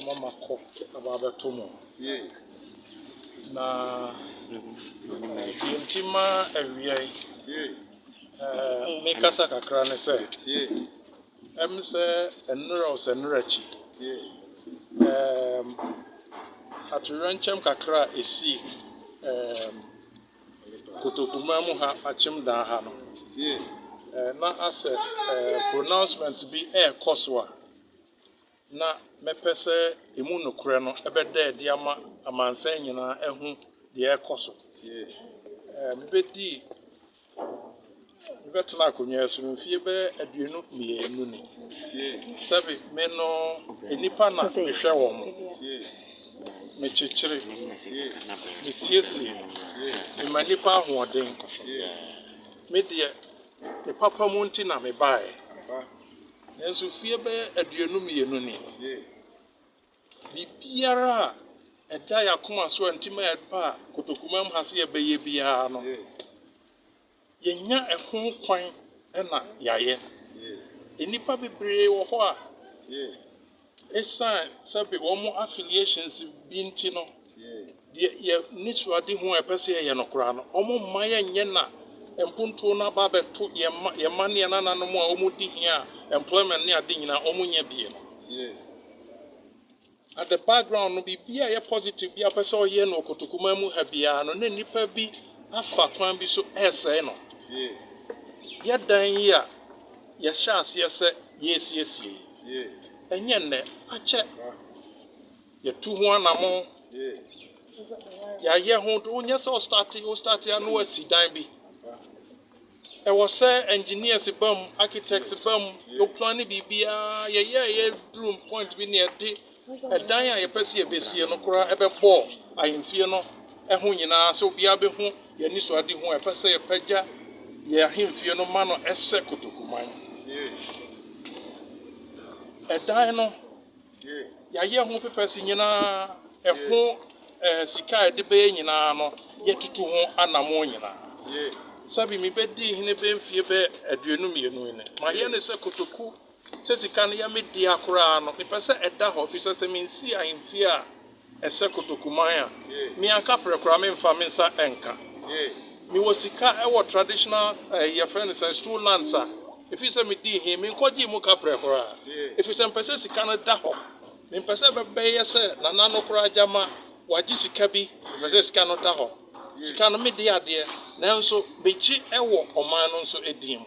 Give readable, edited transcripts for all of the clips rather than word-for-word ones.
Mama ko ababeto mo. Na yentima awiai. Me kasa kakra ne se. Em se enura o se nurachi. Aturenchem kakra esi kotokuma mu ha achim dan ha no. Na ase pronouncements bi koswa. Na mepese emu nokure no ebeda de ama amansan nyina ehu de ekoso mbedi betuna akonya so mfie be aduenu mienu ni sabe me no enipa na mehwe wo mo me chichire me siesie me manipa ahoden me de me papa mu nti na me bae nenso fie be aduenu mienu ni bibiara eda yakoma so antima eba kotokuma m hase ebeye bia no yenya ehun kwan na yaye enipa bebree wo ho a esa sabe wo mo affiliations binti no ye nisuade ho epese ye no kra no omo maye nye na empunto na ba beto ye mane na nanom a omo di hia employment ne ade nyina omo nya bie no at the background no bibia ye positive bia pese oye no kotokuma mu ha bia no na nipa bi afa kwan bi so ese no ye dan yi a ye sha ase se ye siesie enye ne ache ye tu ho anamo ya ye ho do nya so start ya no asi dan bi e was say engineers bam architects bam yo plan bibia ye dream point bi ne de edan a ye pese ye besie no kora ebebo ahemfie no eho nyina so bia be hu ye ni so ade hu e pese ye pagya ye ahemfie no ma no ese kotokuman edan no ya ye hu pepese nyina eho sika de be nyina no ye tutu ho anamo nyina sabi mi bedi hine be mfie be aduenu mienu ne ma ye ne se kotoku se sika no ya medi akora no pepese eda ho officer se mi nsi ahemfie a ese kotokuman a mi aka prekora me mfa me nsa enka mi wosika ewo traditional your friends and stool lancer if you say me di him mi koji mu ka prekora if you say pese sika no da ho mi pese be ye se na nano kora jama waji sika bi pese sika no da ho sika no me di ade na nso meji ewo oman no nso edim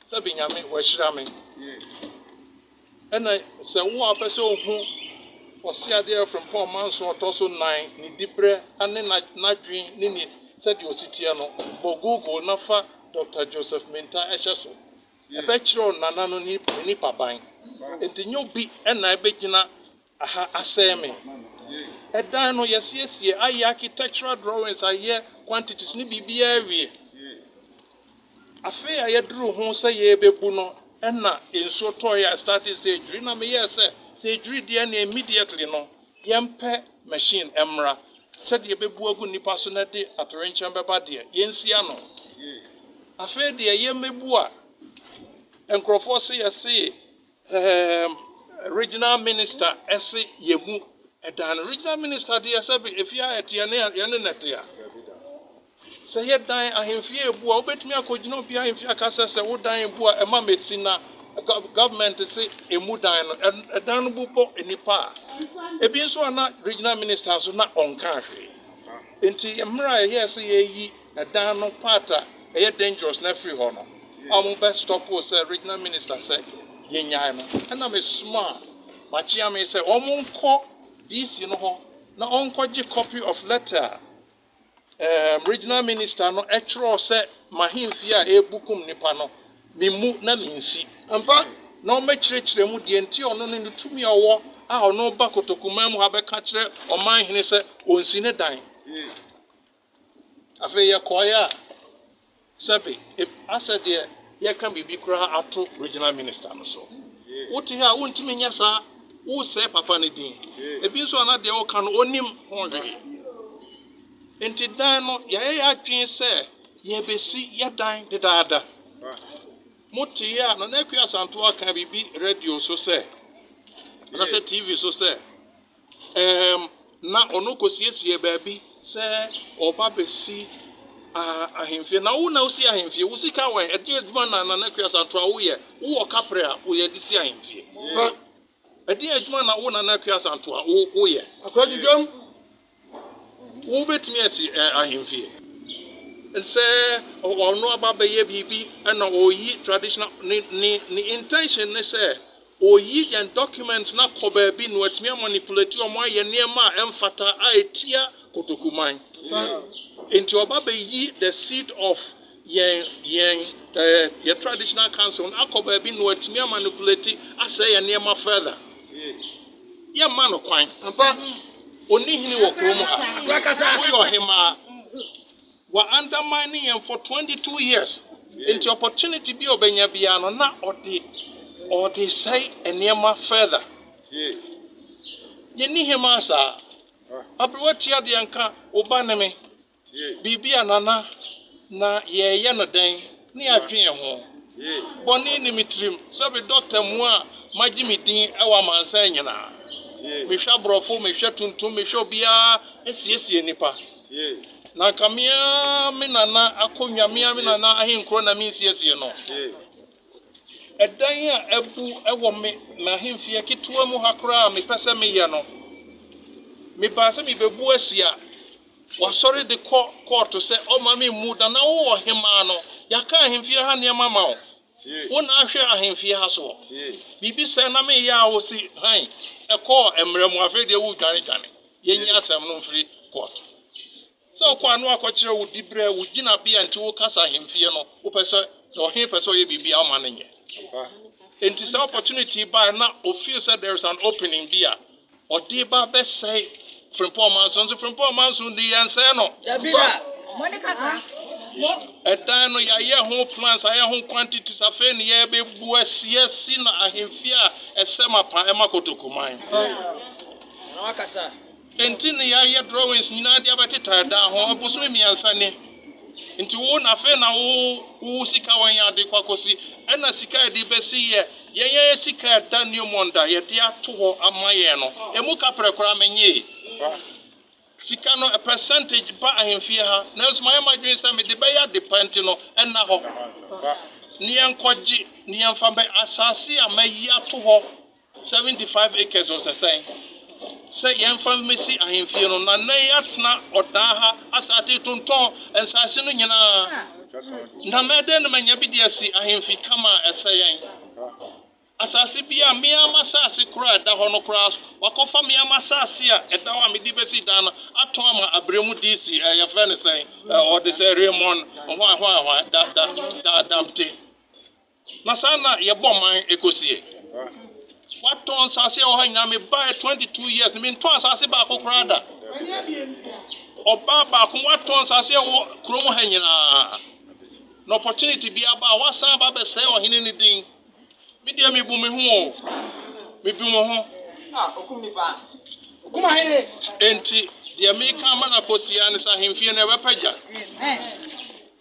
sabi nyame wo hira me ena se wo apese ohu osiade from Paul Manson otoso 9 ni dibre ane na dwin ni said ositia no bo Google na fa Dr. Joseph Minta echeso ebe chiro nana no ni paban enti nyobi ena ebe gina aha aseme edan no yesiesie aye architectural drawings aye quantities ni bibia awie afi aye duru ho se ye bebu no ena enso toya started say dri na me yese say dri dia na immediately no yempe machine emra said ye bebu agu nipa so na de atorenchen beba de yensia no afi de ye mebu a enkrofo se yese regional minister ese yemu edan regional minister de yese be efia etia ne netia se ye dan ahemfie ebu a obetumi akogina obi ahemfie akasa se wo dan ebu a ema metina government say emu dan no edan no bupo enipa ebi nso ana regional minister so na onka hwe enti emra ye say yi edan no part e dangerous na free ho no amu be stop say regional minister say yenya no ana me smart machia me say omu nko DC no ho na onkoje copy of letter regional minister no etro say mahimfie a ebukum nipa no mimu na minsi ampa na o mechirechire mu de enti ono no tumi owo a ono ba kotokuma mu ha be ka kire oman hene se onsi ne dan afi ye koya sabi asa de ye kan bibi kura ato regional minister no so wuti ha wontimi nya sa wo se papa ne din ebi nso ana de o kan onim honwe enti dan no ye atwen se ye besi ye dan de daada muti ya na na kwa santo aka bibi radio so se Rasa TV so say na ono kosiesie baabi say oba besi ahemfie na wo na wo si ahemfie wo sika wen edi adwuma na Kweasanto a wo ye wo kapre a wo ye di si ahemfie edi adwuma na wo na Kweasanto a wo ye akwadwom wo betimi asi ahemfie say ono aba be ye bibi na oyi traditional ni intention ne say oyi and documents na koba bi no atimi manipulate omo aye niema emfata a etia kotokuman into oba be yi the seat of yen traditional council na koba bi no atimi manipulate asay ye niema further ye man kwan ampa oni hini wo krom ha wo yo hima wa undermining him for 22 years into opportunity bi obenya bia no na or they say eniema further. Yeni hima sa. Abruati ade anka obaneme. Bibi anana na ye no den ni adwen ho. Boni ni mitrim sabe doctor mu a magimi din ewa mansan nyina. Me hwa brofo me hwa tuntum me hwa bia esiesie nipa. Na kamia me nana akonwa me nana ahenkro na me siesie no. Edan a ebu ewo me na hemfie ketewa mu hakra me pese me ye no me ba se me bebu asia wa sorry the court to say o ma me mu da na wo hema no yaka hemfie ha ne mama o wo na ahwe ahemfie ha so bibi se na me ya wo si han e ko emremu afede wo dwane yenyi asem no mfiri court so ko anu akokire wo dibre wo gina bia nti wo kasa hemfie no wo pese no he pese o ye bibi a ma ne and this opportunity by now, feel said there is an opening there. Or deba best say from poor man's from poor man's the answer no. A dino ya home plans, I home quantities of any year be bues na ahemfia a sema pa emako to kumai. And tin ya drawings nina diabetita down home, Busumi and Sunny. Into one affair now, who sika when ya de kwakosi, and a sika de besi ye sika Daniel Monda, ye dia to amayeno, a muka precramenye. Sikano a percentage by him fear her, nurse my imagination me the bayer de pantino, and now Nian Kwaji, Nian Fambe Assassi, a may ya to ho 75 acres was the same. Say young family see a him feel on Nayatna or Daha asati tunton and Sassinu yana. Namaden Manyabidiasi a him fi kama a saying. Asasibia Mia Masasi cried the Hono cross, Wakofa Mia Masasia, and Dawa Midibesi Dana, Atoma, a Bremu DC, a Yafan saying, or this Raymond, why, that dumpty. Masana, your bomb, Ecosie. What tons I say, oh, I buy 22 years, I mean, tons I say, Bako Crada. Or Baba, what tons I say, oh, Chromo Hangina. No opportunity be about what some Baba say or anything. Media me boom me boom Enti, the American man of Posianis are him fear never paja.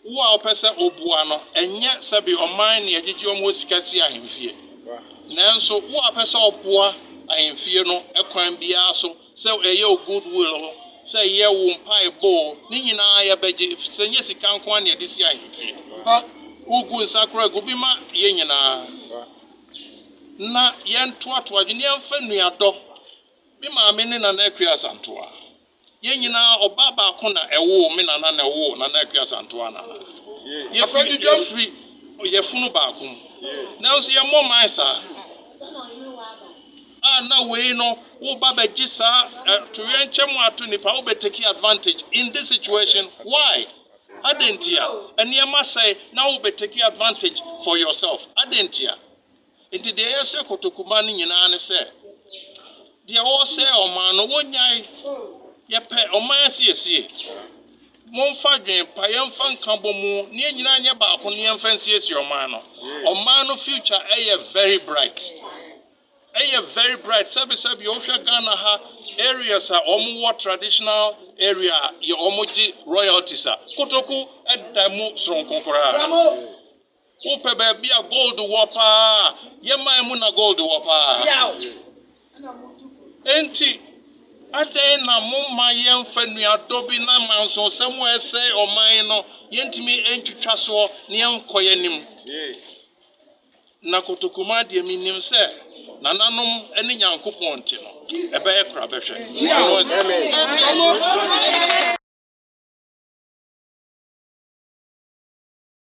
Who are Pesa Obuano, and yet Sabi or mine, yet you almost can see him fear. Nanso wo apesa oboa ahemfie no ekwan bia so se eye goodwill se ye wo mpai bo ni nyina ya beje se nye sika nko na de si ahemfie ugu nsakra gubima ye nyina na ye ntoato adwene amfa nuado me ma me ne na Kweasanto a ye nyina obaba ko na ewo me na na ewo na Kweasanto na ye free ye funu ba ko now see your mom answer. Now we know who Baba Gisa to Yanchemo to Nipa will take advantage in this situation. Why? Adentia. And you must say now will be taking advantage for yourself. Adentia. Into the air circle to Kumani in Anne say. They all say, oh man, one yai. Yepe, oh my see. Monfadwen payam fan kambomu ni nyina nya ba ko ni fancy esi o man no future very bright very bright sabi o hwa Ghana ha areas are omo traditional area ye omoji royalties a kotoku edamu sron konkora wo pe ba bia gold wo pa ye man mu na gold wo pa enti adan na mumma yemfa nuadɔ bi na manso sɛ mo ɛsɛ ɔman no yentimi entwitwa so ne yankoye nim na kotokuma de minim sɛ nananom ene nyankopɔn nti no ɛbɛyɛ kora bɛhwɛ